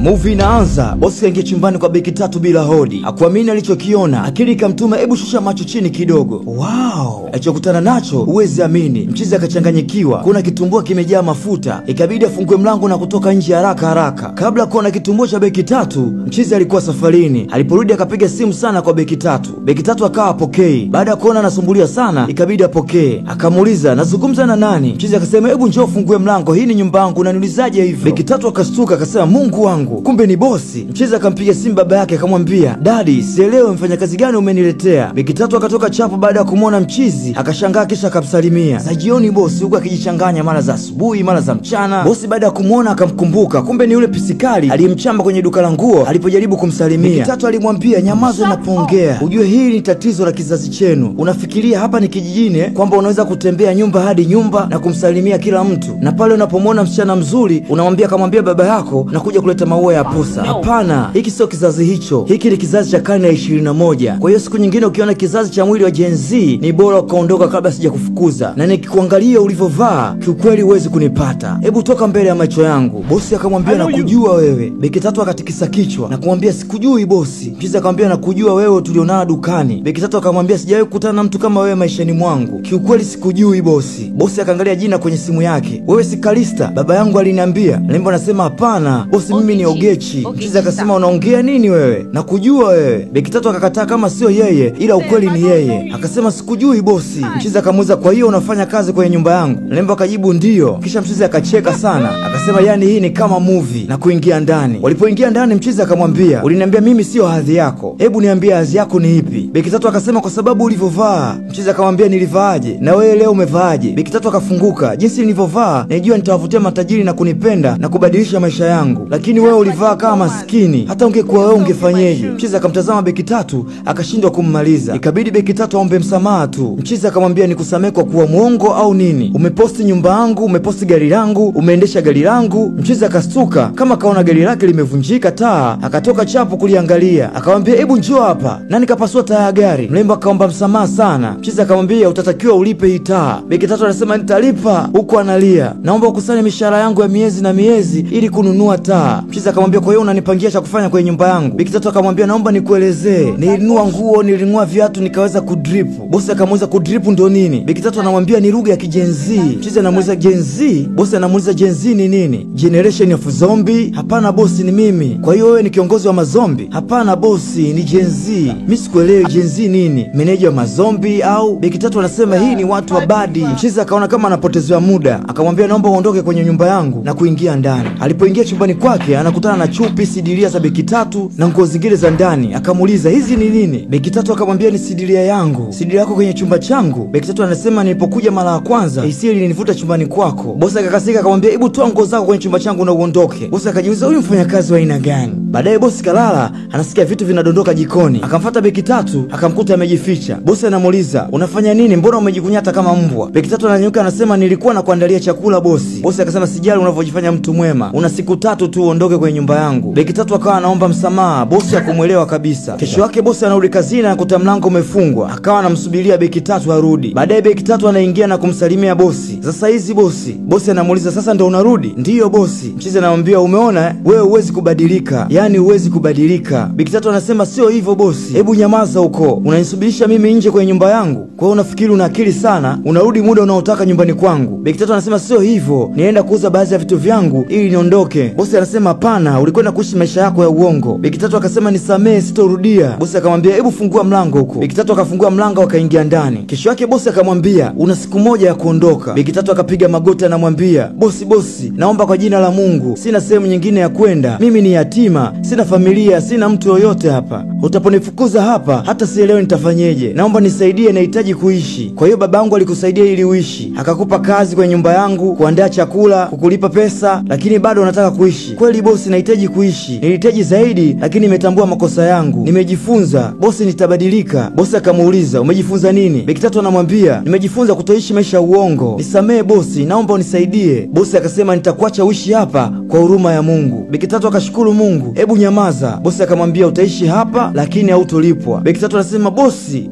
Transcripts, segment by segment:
Movie inaanza, bosi kaingia chumbani kwa beki tatu bila hodi. Hakuamini alichokiona, akili ikamtuma hebu shusha macho chini kidogo. Wow! Alichokutana nacho huwezi amini. Mchizi akachanganyikiwa, kuna kitumbua kimejaa mafuta. Ikabidi afungue mlango na kutoka nje haraka haraka. Kabla kuona kitumbua cha beki tatu, mchizi alikuwa safarini. Aliporudi akapiga simu sana kwa beki tatu. Beki tatu akawa apokei. Baada ya kuona anasumbulia sana, ikabidi apokee. Akamuuliza, "Nazungumza na nani?" Mchizi akasema, "Hebu njoo fungue mlango, hii ni nyumba yangu, unaniulizaje hivyo?" Beki tatu akastuka akasema, "Mungu wangu, kumbe ni bosi." Mchizi akampiga simu baba yake akamwambia, "Daddy, sielewi mfanya kazi gani umeniletea." Beki tatu akatoka chapo baada ya kumwona mchizi, akashangaa kisha akamsalimia. Za jioni bosi huko akijichanganya, mara za asubuhi, mara za mchana. Bosi baada ya kumwona akamkumbuka, kumbe ni yule pisikali aliyemchamba kwenye duka la nguo alipojaribu kumsalimia. Beki tatu alimwambia, "Nyamaza unapoongea. Ujue hili ni tatizo la kizazi chenu. Unafikiria hapa ni kijijini kwamba unaweza kutembea nyumba hadi nyumba na kumsalimia kila mtu. Na pale unapomwona msichana mzuri unamwambia kamwambia baba yako na kuja kuleta maua ya posa." Hapana, hiki sio kizazi hicho. Hiki ni kizazi cha karne ya 21. Kwa hiyo siku nyingine ukiona kizazi cha mwili wa Gen Z ni bora ukaondoka kabla sija kufukuza. Na nikikuangalia ulivyovaa, kiukweli huwezi kunipata. Hebu toka mbele ya macho yangu." Bosi akamwambia, "Nakujua wewe." Beki tatu akatikisa kichwa na kumwambia, "Sikujui bosi." Mchizi akamwambia, "Nakujua wewe, tulionana dukani." Beki tatu akamwambia, "Sijawahi kukutana na mtu kama wewe maishani mwangu. Kiukweli sikujui bosi." Bosi akaangalia jina kwenye simu yake. "Wewe si Kalista? Baba yangu aliniambia." Lembo anasema, "Hapana bosi, mimi ni Ogechi." Mchizi akasema, "Unaongea nini wewe? Nakujua wewe." Beki tatu akakataa kama sio yeye ila ukweli ni yeye. Akasema, "Sikujui bosi." Mchizi akamuuliza, "Kwa hiyo unafanya kazi kwenye nyumba yangu?" Lembo akajibu, "Ndio." Kisha mchizi akacheka sana akasema, "Yani hii ni kama movie." Na kuingia ndani. Walipoingia ndani mchizi akamwambia, "Uliniambia mimi sio hadhi yako. Hebu niambie hadhi yako ni ipi?" Beki tatu akasema, "Kwa sababu ulivyovaa." Mchizi akamwambia, "Nilivaaje? Na wewe leo umevaaje?" Beki tatu akafunguka, "Jinsi nilivyovaa najua nitawavutia matajiri na kunipenda na kubadilisha maisha yangu. Lakini wewe ulivaa kama maskini. Hata ungekuwa wewe ungefanyeje?" Mchizi akamtazama beki tatu akashindwa kummaliza. Ikabidi beki tatu aombe msamaha tu. Mchizi akamwambia, "Nikusamehe kwa kuwa mwongo au nini? Umeposti nyumba yangu, umeposti gari langu, umeendesha gari langu." Mchizi akastuka kama kaona gari lake limevunjika taa, akatoka chapo kuliangalia. Akamwambia, "Hebu njoo hapa." Nani kapasua taa ya gari? Mlembo akaomba msamaha sana. Mchizi akamwambia, "Utatakiwa ulipe hii taa." Beki tatu anasema, "Nitalipa." Huku analia, "Naomba ukusanye mishahara yangu ya miezi na miezi ili kununua taa." Mchizi akamwambia, "Kwa hiyo unanipangia cha kufanya kwenye nyumba yangu?" Beki tatu akamwambia, "Naomba nikuelezee. Nilinunua nguo, nilinunua viatu, nikaweza kudrip." Bosi akamuuliza, "Kudrip ndo nini?" Beki tatu anamwambia, "Ni lugha ya kijenzi." Mchizi anamuuliza, "Gen Z?" Bosi anamuuliza, "Gen Z ni nini? Generation of zombie?" "Hapana bosi, ni mimi." "Kwa hiyo wewe ni kiongozi wa mazombi?" "Hapana bosi, ni Gen Z." "Mimi sikuelewi Gen Z nini? Meneja wa mazombi au?" Beki tatu anasema, "Hii ni watu wa badi." Mchizi akaona kama anapotezewa muda, akamwambia, "Naomba uondoke kwenye nyumba yangu," na kuingia ndani. Alipoingia chumbani kwake anakutana na chupi, sidiria za beki tatu na nguo zingine za ndani. Akamuuliza, "Hizi ni nini?" Beki tatu akamwambia, "Ni sidiria yangu." "Sidiria yako kwenye chumba changu?" Beki tatu anasema, "Nilipokuja mara ya kwanza hisia ilinivuta chumbani kwako." Bosi akakasika akamwambia, "Hebu toa nguo zako kwenye chumba changu na uondoke." Bosi akajiuliza, huyu mfanyakazi wa aina gani? Baadaye bosi kalala, anasikia vitu vinadondoka jikoni. Akamfuata beki tatu akamkuta amejificha. Bosi anamuuliza, "Unafanya nini? Mbona umejikunyata kama mbwa?" Beki tatu ananyuka anasema, "Nilikuwa na kuandalia chakula bosi." Bosi akasema, "Sijali unavyojifanya mtu mwema. Una siku 3 tu uondoke kwenye nyumba yangu." Beki tatu akawa anaomba msamaha. Bosi hakumuelewa kabisa. Kesho yake bosi anarudi kazini na kukuta mlango umefungwa. Akawa anamsubiria beki tatu arudi. Baadaye beki tatu anaingia na kumsalimia bosi. "Sasa hizi bosi." Bosi anamuuliza, "Sasa ndo unarudi?" "Ndiyo bosi." Mchizi anamwambia, "Umeona wewe huwezi kubadilika. Yaani huwezi kubadilika." Beki tatu anasema, "Sio hivyo bosi. Hebu nyamaza huko. Unanisubirisha mimi nje kwenye nyumba yangu? Kwa hiyo unafikiri una akili sana? Unarudi muda unaotaka nyumbani kwangu." Beki tatu anasema, "Sio hivyo. Nienda kuuza baadhi ya vitu vyangu ili niondoke." Bosi anasema, "Hapana, ulikwenda kuishi maisha yako ya uongo." Beki tatu akasema, "Nisamee, sitorudia." Bosi akamwambia, "Hebu fungua mlango huko." Beki tatu akafungua mlango akaingia ndani. Kesho yake bosi akamwambia, "Una siku moja ya kuondoka." Beki tatu akapiga magoti anamwambia, Bosi, naomba kwa jina la Mungu, sina sehemu nyingine ya kwenda. Mimi ni yatima, sina familia, sina mtu yoyote hapa. Utaponifukuza hapa hata sielewi nitafanyeje. Naomba nisaidie, nahitaji kuishi." "Kwa hiyo babangu alikusaidia ili uishi? Akakupa kazi kwenye nyumba yangu, kuandaa chakula, kukulipa pesa, lakini bado unataka kuishi?" "Kweli bosi, nahitaji kuishi. Nilihitaji zaidi, lakini nimetambua makosa yangu. Nimejifunza bosi, nitabadilika." Bosi akamuuliza, "Umejifunza nini?" Beki tatu anamwambia, "Nimejifunza kutoishi maisha ya uongo. Nisamee bosi, naomba unisaidie." Bosi akasema, "Nitakuacha uishi hapa kwa huruma ya Mungu." Beki tatu akashukuru Mungu. "Hebu nyamaza." Bosi akamwambia, "Utaishi hapa lakini hautolipwa." Beki tatu anasema, Bosi."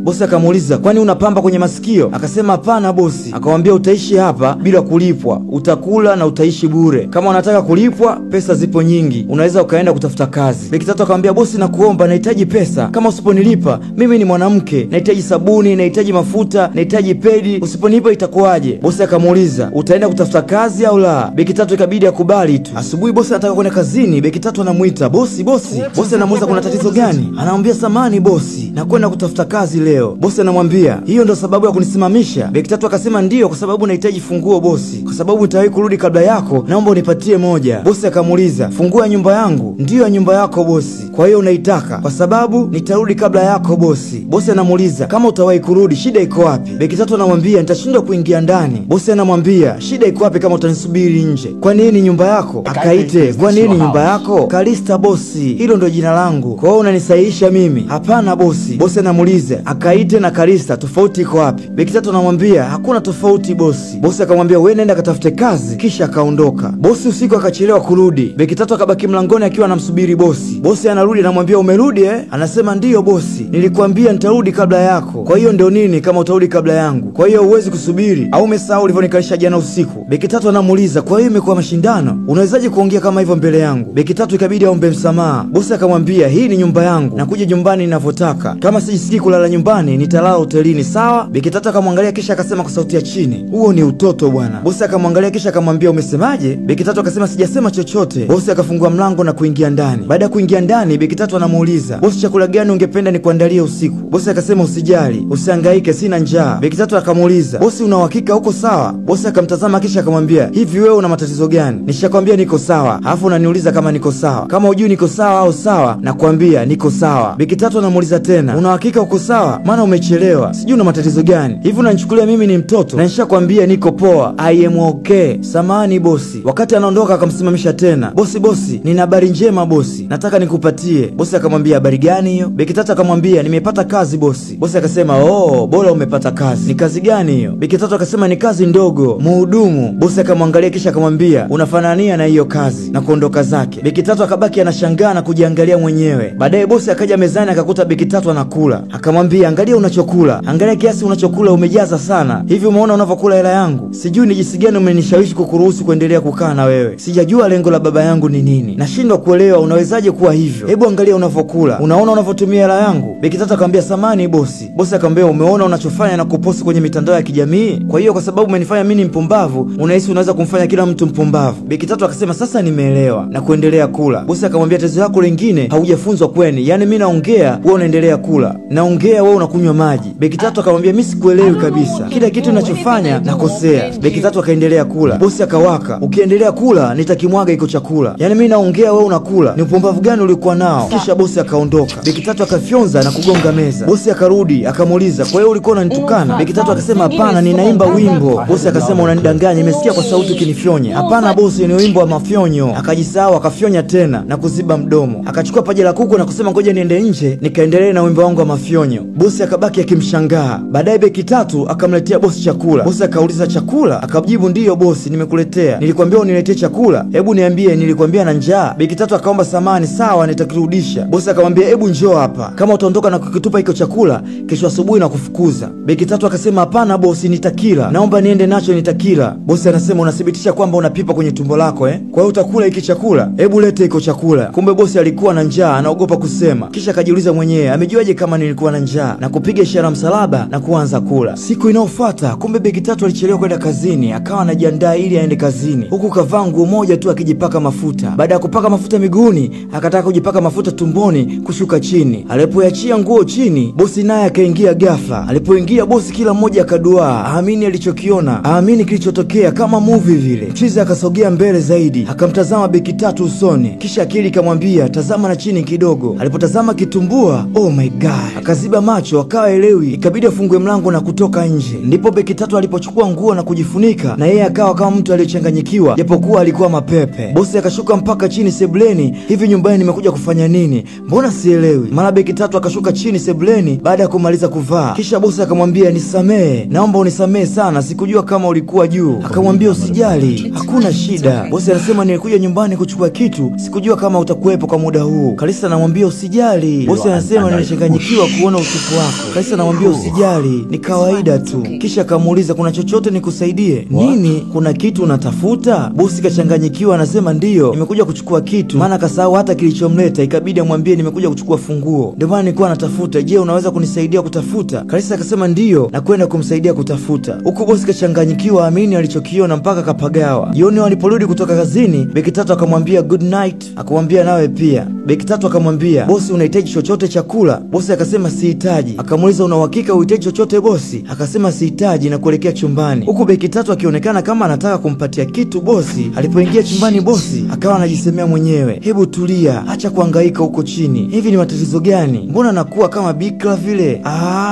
Bosi akamuuliza, "Kwani unapamba kwenye masikio?" Akasema, "Hapana bosi." Akamwambia, "Utaishi hapa bila kulipwa. Utakula na utaishi bure. Kama unataka kulipwa pesa pesa zipo nyingi, unaweza ukaenda kutafuta kazi. Beki tatu akamwambia bosi, nakuomba, nahitaji pesa, kama usiponilipa mimi ni mwanamke, nahitaji sabuni, nahitaji mafuta, nahitaji pedi, usiponipa itakuwaje? Bosi akamuuliza, utaenda kutafuta kazi au la? Beki tatu ikabidi akubali tu. Asubuhi bosi anataka kwenda kazini, Beki tatu anamuita, bosi. Bosi anamuuliza kuna tatizo gani? Anamwambia samani bosi, nakwenda kutafuta kazi leo. Bosi anamwambia hiyo ndo sababu ya kunisimamisha? Beki tatu akasema ndio, kwa sababu nahitaji funguo bosi, kwa sababu nitawahi kurudi kabla yako, naomba unipatie moja. Bosi akamuuliza, funguo ya nyumba yangu? Ndiyo, ya nyumba yako bosi. Kwa hiyo unaitaka? Kwa sababu nitarudi kabla yako bosi. Bosi anamuuliza, kama utawahi kurudi shida iko wapi? Beki tatu anamwambia nitashindwa kuingia ndani. Bosi anamwambia shida iko wapi kama utanisubiri nje? Kwa nini nyumba yako? Akaite, kwa nini nyumba yako? Kalista bosi, hilo ndo jina langu. Kwa hiyo unanisahihisha mimi? Hapana bosi. Bosi anamuuliza, Akaite na Kalista tofauti iko wapi? Beki tatu anamwambia hakuna tofauti bosi. Bosi akamwambia wewe nenda katafute kazi, kisha akaondoka. Bosi usiku akachelewa kurudi. Beki tatu akabaki mlangoni akiwa anamsubiri bosi. Bosi anarudi, anamwambia umerudi eh? Anasema ndiyo bosi, nilikwambia nitarudi kabla yako. Kwa hiyo ndio nini kama utarudi kabla yangu? Kwa hiyo huwezi kusubiri au umesahau ulivyonikalisha jana usiku? Beki tatu anamuuliza, kwa hiyo imekuwa mashindano? Unawezaje kuongea kama hivyo mbele yangu? Beki tatu ikabidi aombe msamaha. Bosi akamwambia hii ni nyumba yangu, nakuja nyumbani ninavyotaka. Kama sijisikii kulala nyumbani nitalala hotelini, sawa? Beki tatu akamwangalia kisha akasema kwa sauti ya chini, huo ni utoto bwana. Bosi akamwangalia kisha akamwambia umesemaje? Beki tatu akasema sijasema chochote. Bosi akafungua mlango na kuingia ndani. Baada ya kuingia ndani, Beki tatu anamuuliza, bosi, chakula gani ungependa nikuandalie usiku? Bosi akasema usijali, usihangaike, sina njaa. Beki tatu akamuuliza, bosi, una uhakika uko sawa? Bosi akamtazama kisha akamwambia, hivi wewe una matatizo gani? Nishakwambia niko sawa, alafu unaniuliza kama niko sawa? Kama hujui niko sawa au sawa, nakwambia niko sawa. Beki tatu anamuuliza tena, una uhakika uko sawa? Maana umechelewa, sijui una matatizo gani? Hivi unanichukulia mimi ni mtoto? Na nishakwambia niko poa, I am okay. Samahani bosi. Wakati anaondoka akamsimamisha tena, bosi, nina habari njema bosi, nataka nikupatie. Bosi akamwambia habari gani hiyo? Beki tatu akamwambia nimepata kazi bosi. Bosi akasema oh, bora umepata kazi. Ni kazi gani hiyo? Beki tatu akasema ni kazi ndogo, mhudumu. Bosi akamwangalia kisha akamwambia unafanania na hiyo kazi, na kuondoka zake. Beki tatu akabaki anashangaa na kujiangalia mwenyewe. Baadaye bosi akaja mezani akakuta Beki tatu anakula. Akamwambia angalia unachokula, angalia kiasi unachokula, umejaza sana. Hivi umeona unavyokula hela yangu? Sijui ni jinsi gani umenishawishi kukuruhusu kuendelea kukaa na wewe. Sijajua lengo la baba yangu ni nini. Nashindwa kuelewa unawezaje kuwa hivyo. Hebu angalia unavyokula, unaona unavyotumia hela yangu. Beki tatu akamwambia samani bosi. Bosi akamwambia umeona unachofanya na kuposti kwenye mitandao ya kijamii? Kwa hiyo kwa sababu umenifanya mimi ni mpumbavu, unahisi unaweza kumfanya kila mtu mpumbavu. Beki tatu akasema sasa nimeelewa, na kuendelea kula. Bosi akamwambia tatizo lako lingine haujafunzwa kweni, yani mimi naongea wewe unaendelea kula, naongea wewe unakunywa maji. Beki tatu akamwambia mimi sikuelewi kabisa, kila kitu ninachofanya nakosea. Beki tatu akaendelea kula. Bosi akawaka, ukiendelea kula nitakimwaga iko chakula, yani mimi naongea wewe unakula, ni upumbavu gani ulikuwa nao? Kisha bosi akaondoka. Beki tatu akafyonza na kugonga meza. Bosi akarudi akamuuliza, kwa hiyo ulikuwa unanitukana? Beki tatu akasema hapana, ninaimba wimbo. Bosi akasema unanidanganya, nimesikia kwa sauti ukinifyonya. Hapana bosi, ni wimbo wa mafyonyo. Akajisahau akafyonya tena na kuziba mdomo. Akachukua paja la kuku na kusema ngoja niende nje nikaendelee na wimbo wangu wa mafyonyo. Bosi akabaki akimshangaa. Baadaye Beki tatu akamletea bosi chakula. Bosi akauliza chakula? Akamjibu ndiyo bosi, nimekuletea. Nilikwambia uniletee chakula? Hebu niambie, nilikwambia na njaa. Beki tatu akaomba samani, sawa nitakirudisha. Bosi akamwambia hebu njoo hapa, kama utaondoka na kukitupa hiko chakula kesho asubuhi na kufukuza. Beki tatu akasema hapana bosi, nitakila, naomba niende nacho, nitakila. Bosi anasema unathibitisha kwamba unapipa kwenye tumbo lako eh? Kwa hiyo utakula hiki chakula? Hebu lete hiko chakula. Kumbe bosi alikuwa na njaa, anaogopa kusema. Kisha akajiuliza mwenyewe amejuaje kama nilikuwa na njaa, na kupiga ishara msalaba na kuanza kula. Siku inayofuata kumbe Beki tatu alichelewa kwenda kazini, akawa anajiandaa ili aende kazini, huku kavaa nguo moja tu akijipaka mafuta. Baada ya kupaka mafuta miguuni, akataka kujipaka mafuta tumboni kushuka chini. Alipoachia nguo chini, bosi naye akaingia ghafla. Alipoingia bosi, kila mmoja akaduaa, aamini alichokiona, aamini kilichotokea, kama movie vile. Mchizi akasogea mbele zaidi, akamtazama Beki tatu usoni, kisha akili ikamwambia tazama na chini kidogo. Alipotazama kitumbua, oh my god, akaziba macho, akawa elewi, ikabidi afungue mlango na kutoka nje. Ndipo Beki tatu alipochukua nguo na kujifunika, na yeye akawa kama mtu aliyechanganyikiwa, japokuwa alikuwa mapepe. Bosi akashuka mpaka chini sebuleni, hivi nyumbani nimekuja kufanya nini? Mbona sielewi? Mara Beki tatu akashuka chini sebuleni baada ya kumaliza kuvaa. Kisha bosi akamwambia nisamee, naomba unisamee sana, sikujua kama ulikuwa juu. Akamwambia usijali, hakuna shida. Bosi anasema nilikuja nyumbani kuchukua kitu, sikujua kama utakuwepo kwa muda huu. Kalista anamwambia usijali. Bosi anasema nilichanganyikiwa kuona utupu wako. Kalista anamwambia usijali, ni kawaida tu. Kisha akamuuliza kuna chochote nikusaidie? Nini? Kuna kitu unatafuta? Bosi kachanganyikiwa anasema akasema ndiyo, nimekuja kuchukua kitu, maana akasahau hata kilichomleta, ikabidi amwambie nimekuja kuchukua funguo, ndio maana nilikuwa natafuta. Je, unaweza kunisaidia kutafuta? Kalista akasema ndiyo, na kwenda kumsaidia kutafuta. Huku bosi kachanganyikiwa, amini alichokiona mpaka kapagawa. Jioni waliporudi kutoka kazini, Beki Tatu akamwambia good night, akamwambia nawe pia. Beki Tatu akamwambia bosi, unahitaji chochote chakula? Bosi akasema sihitaji. Akamuuliza una uhakika uhitaji chochote bosi? Akasema sihitaji, na kuelekea chumbani. Huku Beki Tatu akionekana kama anataka kumpatia kitu bosi. Alipoingia chumbani, bosi akawa anajisemea mwenyewe, hebu tulia, acha kuhangaika huko chini. Hivi ni matatizo gani? Mbona nakuwa kama bikra vile?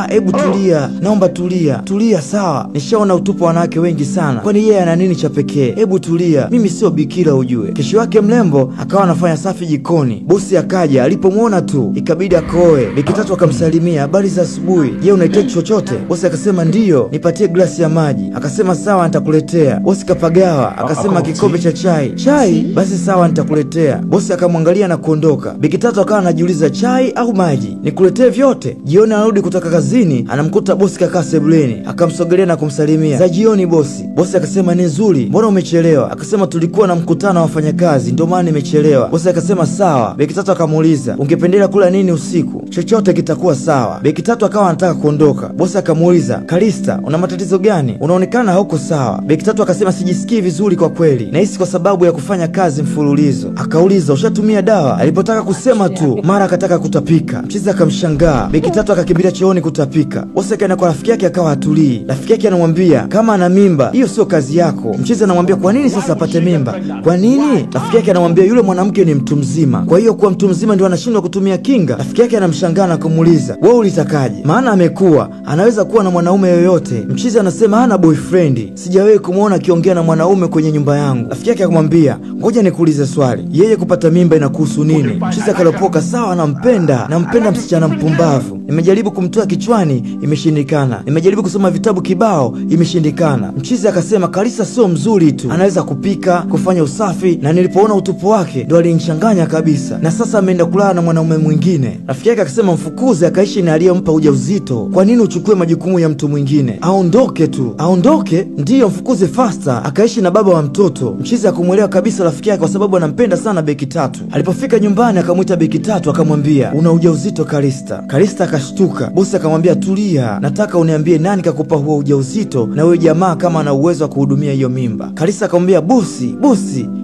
Hebu tulia, naomba tulia. Tulia sawa, nishaona utupo wanawake wengi sana, kwani yeye ana nini cha pekee? Hebu tulia, mimi sio bikira ujue. Kesho yake mlembo akawa anafanya safi jikoni. Bosi akaja, alipomwona tu ikabidi akoe. Beki Tatu akamsalimia, habari za asubuhi, je unahitaji chochote? Bosi akasema ndiyo, nipatie glasi ya maji. Akasema sawa, nitakuletea. Bosi kapagawa, akasema kikombe cha chai. Chai? Basi sawa, nitakuletea. Bosi akamwangalia na kuondoka. Beki Tatu akawa anajiuliza chai au maji, nikuletee vyote? Jioni anarudi kutoka kazini, anamkuta bosi kakaa sebuleni, akamsogelea na kumsalimia, za jioni bosi. Bosi akasema ni nzuri, mbona umechelewa? Akasema tulikuwa na mkutano wa wafanyakazi ndio maana nimechelewa. Bosi akasema sawa. Beki Tatu akamuuliza ungependelea kula nini usiku? Chochote kitakuwa sawa. Beki Tatu akawa anataka kuondoka. Bosi akamuuliza Kalista, una matatizo gani? Unaonekana hauko sawa. Beki Tatu akasema sijisikii vizuri kwa kweli, nahisi kwa sababu ya kufanya kazi mfululizo. Akauliza ushatumia dawa? Alipotaka kusema tu mara akataka kutapika. Mchizi akamshangaa. Beki Tatu akakimbilia chooni kutapika. Bosi akaenda kwa rafiki yake akawa hatulii. Rafiki yake anamwambia kama ana mimba hiyo sio kazi yako. Mchizi anamwambia kwa nini sasa apate mimba? Kwa nini? Rafiki yake anamwambia yule mwanamke ni mtu mzima, kwa hiyo kuwa mtu mzima ndio anashindwa kutumia kinga. Rafiki yake anamshangaa na kumuuliza wewe ulitakaje? Maana amekuwa anaweza kuwa na mwanaume yoyote. Mchizi anasema hana boyfriend, sijawahi kumuona akiongea na mwanaume kwenye nyumba yangu. Rafiki yake akamwambia ngoja nikuulize swali, yeye kupata mimba inakuhusu nini? Mchizi akalopoka, sawa, nampenda msichana mpumbavu, nimejaribu kumtoa kichwani imeshindikana, nimejaribu kusoma vitabu kibao imeshindikana. Mchizi akasema Kalista sio mzuri tu, anaweza kupika, kufanya usafi, na nilipoona utupu wake ndo alinichanganya kabisa, na sasa ameenda kulala na mwanaume mwingine. Rafiki yake akasema mfukuze akaishi na aliyempa ujauzito, kwa nini uchukue majukumu ya mtu mwingine? Aondoke tu. Aondoke? Ndiyo, mfukuze faster akaishi na baba wa mtoto. Mchizi akumwelewa kabisa rafiki yake kwa sababu anampenda sana Beki Tatu. Alipofika nyumbani akamwita Beki Tatu akamwambia una ujauzito Kalista. Kalista akashtuka. Bosi akamwambia tulia, nataka uniambie nani kakupa huo ujauzito, na wewe jamaa kama ana uwezo wa kuhudumia hiyo mimba. Kalista akamwambia bosi,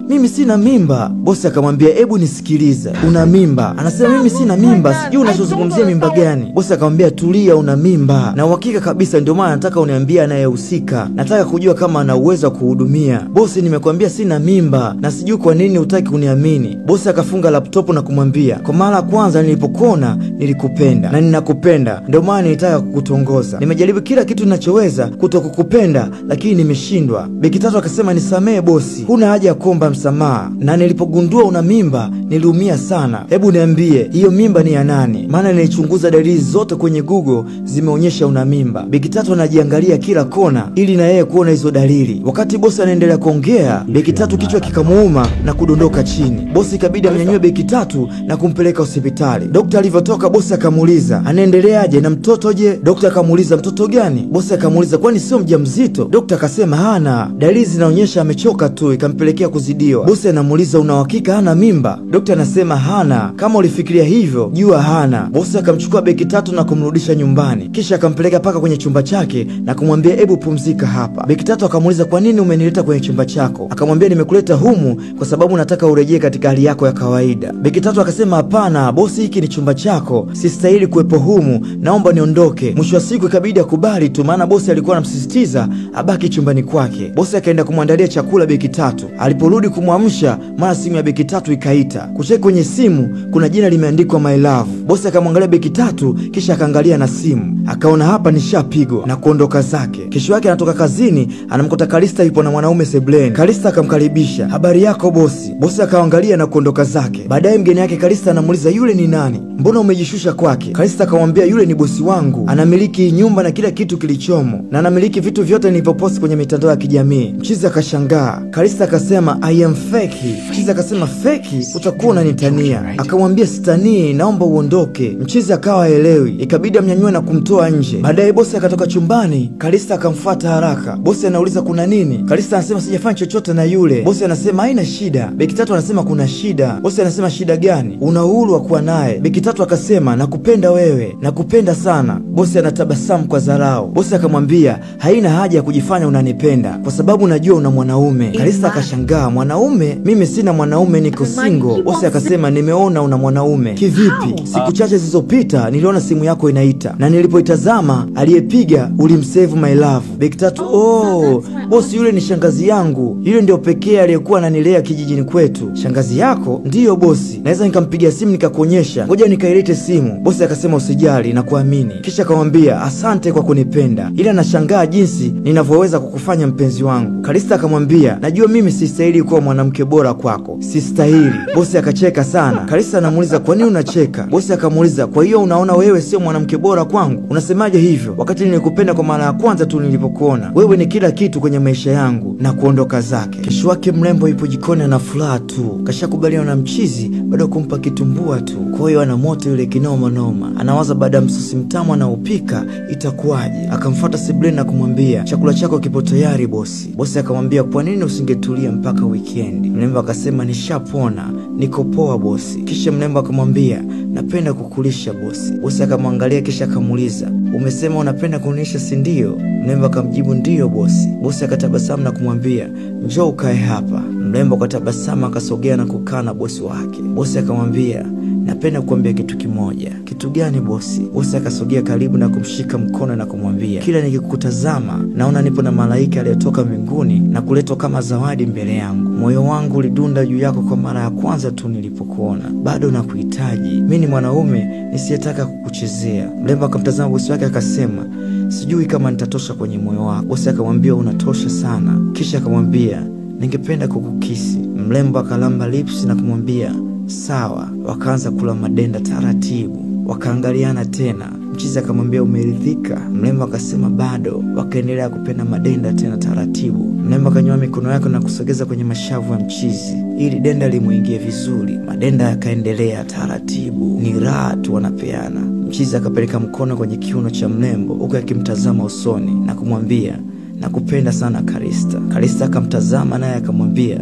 mimi sina mimba. Bosi akamwambia hebu nisikilize, una mimba. Anasema mimi sina mimba, sijui unachozungumzia mimba gani. Bosi akamwambia tulia, una mimba na uhakika kabisa, ndio maana nataka uniambie anayehusika, nataka kujua kama ana uwezo wa kuhudumia. Bosi, nimekwambia sina mimba na sijui kwa nini hutaki kuniamini. Bosi akafunga laptop na kumwambia kwa mara ya kwanza nilipokuona nilikupenda na ninakupenda, ndio maana nilitaka kukutongoza. Nimejaribu kila kitu ninachoweza kutokukupenda lakini nimeshindwa. Beki Tatu akasema nisamee bosi, huna haja ya kuomba msamaha, na nilipogundua una mimba niliumia sana. Hebu niambie hiyo mimba ni ya nani? Maana nilichunguza dalili zote kwenye Google zimeonyesha una mimba. Beki Tatu anajiangalia kila kona ili na yeye kuona hizo dalili. Wakati bosi anaendelea kuongea, Beki Tatu kichwa kikamuuma na kudondoka chini. Bosi ikabidi amnyanyue Beki Tatu na kumpeleka hospitali. Daktari alivyotoka, bosi akamuuliza anaendeleaje na mtoto je? Daktari akamuuliza mtoto gani? Bosi akamuuliza kwani sio mjamzito? Daktari akasema hana, dalili zinaonyesha amechoka tu ikampelekea kuzidiwa. Bosi anamuuliza una uhakika hana mimba? Daktari anasema hana, kama ulifikiria hivyo jua hana. Bosi akamchukua Beki Tatu na kumrudisha nyumbani, kisha akampeleka paka kwenye chumba chake na kumwambia hebu pumzika hapa. Beki Tatu akamuuliza kwa nini umenileta kwenye chumba chako? Akamwambia nimekuleta humu kwa sababu nataka urejee katika hali yako ya kawaida. Beki Tatu akasema hapana bosi, hiki ni chumba chako, sistahili kuwepo humu, naomba niondoke. Mwisho wa siku ikabidi akubali tu, maana bosi alikuwa anamsisitiza abaki chumbani kwake. Bosi akaenda kumwandalia chakula Beki Tatu. Aliporudi kumwamsha, mara simu ya Beki Tatu ikaita. Kucheki kwenye simu kuna jina limeandikwa my love. Bosi akamwangalia Beki Tatu kisha akaangalia na simu, akaona hapa nishapigwa na kuondoka zake. Kesho yake anatoka kazini, anamkuta Kalista yupo na mwanaume sebleni. Kalista akamkaribisha, habari yako bosi? Bosi akaangalia na kuondoka zake. Baadaye mgeni yake Kalista anamuuliza yule ni nani? Mbona umejishusha kwake? Kalista akamwambia yule ni bosi wangu, anamiliki nyumba na kila kitu kilichomo, na anamiliki vitu vyote nilivyoposti kwenye mitandao ya kijamii. Mchizi akashangaa. Kalista akasema I am fake. Mchizi akasema fake? Utakuwa unanitania. Akamwambia sitanii, naomba uondoke. Mchizi akawa haelewi, ikabidi amnyanyue na kumtoa nje. Baadaye bosi akatoka chumbani, Kalista akamfuata haraka. Bosi anauliza kuna nini? Kalista anasema sijafanya chochote na yule. Bosi anasema akasema haina shida. Beki Tatu anasema kuna shida. Bosi anasema shida gani? Una uhuru wa kuwa naye. Beki Tatu akasema nakupenda wewe, nakupenda sana. Bosi anatabasamu kwa dharau. Bosi akamwambia haina haja ya kujifanya unanipenda kwa sababu najua una mwanaume. Kalista akashangaa, mwanaume? Mimi sina mwanaume, niko single. Bosi akasema nimeona una mwanaume. Kivipi? Siku chache zilizopita niliona simu yako inaita na nilipoitazama aliyepiga ulimsave my love. Beki Tatu, bosi yule ni shangazi yangu. Yule ndio pekee aliyekuwa ananilea kijijini kwetu. Shangazi yako? Ndiyo bosi. Naweza nikampigia simu nikakuonyesha. Ngoja nikailete simu. Bosi akasema usijali na kuamini. Kisha akamwambia asante kwa kunipenda, ila nashangaa jinsi ninavyoweza kukufanya mpenzi wangu. Kalista akamwambia najua mimi sistahili kuwa mwanamke bora kwako. Sistahili. Bosi akacheka sana. Kalista anamuuliza kwa nini unacheka? Bosi akamuuliza kwa hiyo unaona wewe sio mwanamke bora kwangu? Unasemaje hivyo wakati nilikupenda kwa mara ya kwanza tu nilipokuona? Wewe ni kila kitu kwenye maisha yangu. Na kuondoka zake. Kesho yake mrembo yupo jikoni na furaha tu. Kashakubaliana na mchizi bado kumpa kitumbua tu. Kwa hiyo ana moto yule kinoma noma. Anawaza baada ya msosi mtamu anaupika itakuwaje. Akamfuata sebuleni na kumwambia chakula chako kipo tayari bosi. Bosi akamwambia kwa nini usingetulia mpaka weekend? Mrembo akasema nishapona, niko poa bosi. Kisha mrembo akamwambia napenda kukulisha bosi. Bosi akamwangalia kisha akamuuliza umesema unapenda kunilisha si ndio? Mrembo akamjibu ndio bosi. Bosi akatabasamu na kumwambia njoo ukae hapa. Mrembo akatabasamu akasogea na kukaa na bosi wake. Bosi akamwambia napenda kuambia kitu kimoja. Kitu gani bosi? Bosi akasogea karibu na kumshika mkono na kumwambia kila nikikutazama naona nipo na malaika aliyetoka mbinguni na kuletwa kama zawadi mbele yangu. Moyo wangu ulidunda juu yako kwa mara ya kwanza tu nilipokuona. Bado nakuhitaji. Mimi ni mwanaume nisiyetaka kukuchezea. Mrembo akamtazama bosi wake akasema sijui kama nitatosha kwenye moyo wako. Bosi akamwambia unatosha sana. Kisha akamwambia ningependa kukukisi. Mrembo akalamba lips na kumwambia sawa. Wakaanza kula madenda taratibu. Wakaangaliana tena. Mchizi akamwambia umeridhika? Mrembo akasema bado. Wakaendelea kupenda madenda tena taratibu. Mrembo akanyanyua mikono yake na kusogeza kwenye mashavu ya mchizi ili denda limuingie vizuri. Madenda yakaendelea taratibu. Ni raha tu wanapeana. Mchizi akapeleka mkono kwenye kiuno cha mrembo huku akimtazama usoni na kumwambia nakupenda sana Kalista. Kalista akamtazama naye akamwambia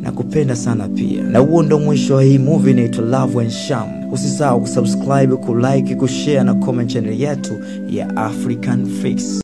nakupenda sana pia. Na huo ndo mwisho wa hii movie inaitwa Love and Sham. Usisahau kusubscribe, kulike, kushare na comment channel yetu ya African Fix.